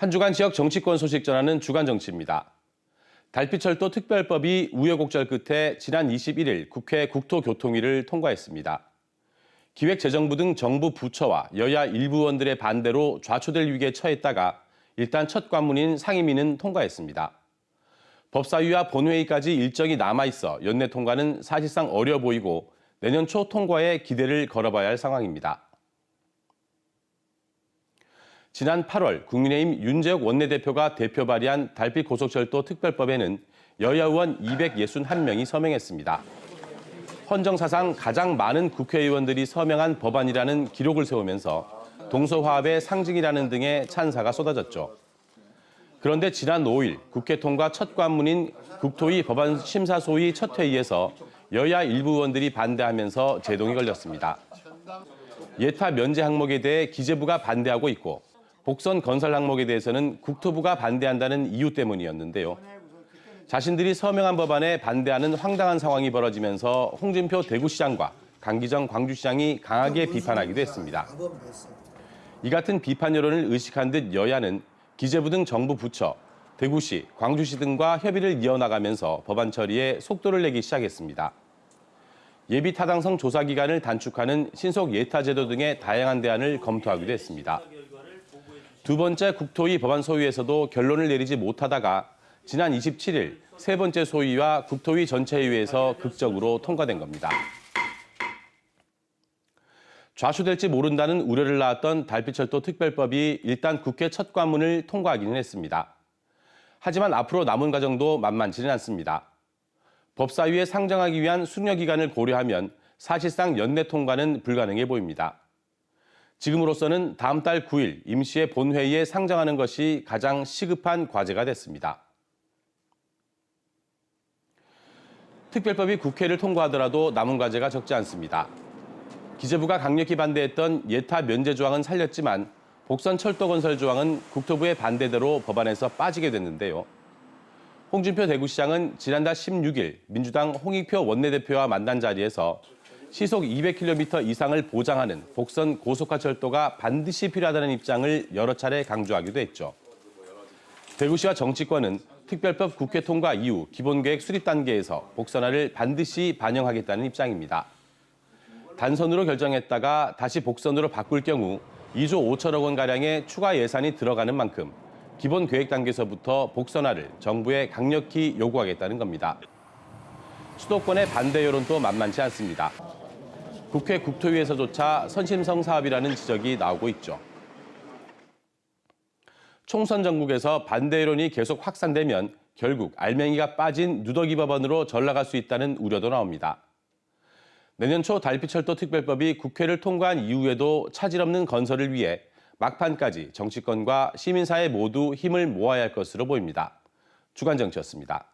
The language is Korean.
한 주간 지역 정치권 소식 전하는 주간 정치입니다. 달빛철도 특별법이 우여곡절 끝에 지난 21일 국회 국토교통위를 통과했습니다. 기획재정부 등 정부 부처와 여야 일부 의원들의 반대로 좌초될 위기에 처했다가 일단 첫 관문인 상임위는 통과했습니다. 법사위와 본회의까지 일정이 남아있어 연내 통과는 사실상 어려 보이고 내년 초 통과에 기대를 걸어봐야 할 상황입니다. 지난 8월 국민의힘 윤재욱 원내대표가 대표 발의한 달빛 고속철도 특별법에는 여야 의원 261명이 서명했습니다. 헌정사상 가장 많은 국회의원들이 서명한 법안이라는 기록을 세우면서 동서화합의 상징이라는 등의 찬사가 쏟아졌죠. 그런데 지난 5일 국회 통과 첫 관문인 국토위 법안심사소위 첫 회의에서 여야 일부 의원들이 반대하면서 제동이 걸렸습니다. 예타 면제 항목에 대해 기재부가 반대하고 있고 복선 건설 항목에 대해서는 국토부가 반대한다는 이유 때문이었는데요. 자신들이 서명한 법안에 반대하는 황당한 상황이 벌어지면서 홍준표 대구시장과 강기정 광주시장이 강하게 비판하기도 했습니다. 이 같은 비판 여론을 의식한 듯 여야는 기재부 등 정부 부처, 대구시, 광주시 등과 협의를 이어나가면서 법안 처리에 속도를 내기 시작했습니다. 예비 타당성 조사 기간을 단축하는 신속 예타 제도 등의 다양한 대안을 검토하기도 했습니다. 두 번째 국토위 법안 소위에서도 결론을 내리지 못하다가 지난 27일 세 번째 소위와 국토위 전체회의에서 극적으로 통과된 겁니다. 좌초될지 모른다는 우려를 낳았던 달빛철도 특별법이 일단 국회 첫 관문을 통과하기는 했습니다. 하지만 앞으로 남은 과정도 만만치는 않습니다. 법사위에 상정하기 위한 숙려 기간을 고려하면 사실상 연내 통과는 불가능해 보입니다. 지금으로서는 다음 달 9일 임시의 본회의에 상정하는 것이 가장 시급한 과제가 됐습니다. 특별법이 국회를 통과하더라도 남은 과제가 적지 않습니다. 기재부가 강력히 반대했던 예타 면제 조항은 살렸지만 복선 철도 건설 조항은 국토부의 반대대로 법안에서 빠지게 됐는데요. 홍준표 대구시장은 지난달 16일 민주당 홍익표 원내대표와 만난 자리에서 시속 200km 이상을 보장하는 복선 고속화철도가 반드시 필요하다는 입장을 여러 차례 강조하기도 했죠. 대구시와 정치권은 특별법 국회 통과 이후 기본계획 수립 단계에서 복선화를 반드시 반영하겠다는 입장입니다. 단선으로 결정했다가 다시 복선으로 바꿀 경우 2조 5천억 원가량의 추가 예산이 들어가는 만큼 기본계획 단계에서부터 복선화를 정부에 강력히 요구하겠다는 겁니다. 수도권의 반대 여론도 만만치 않습니다. 국회 국토위에서조차 선심성 사업이라는 지적이 나오고 있죠. 총선 전국에서 반대 여론이 계속 확산되면 결국 알맹이가 빠진 누더기 법안으로 전락할 수 있다는 우려도 나옵니다. 내년 초 달빛철도 특별법이 국회를 통과한 이후에도 차질 없는 건설을 위해 막판까지 정치권과 시민사회 모두 힘을 모아야 할 것으로 보입니다. 주간 정치였습니다.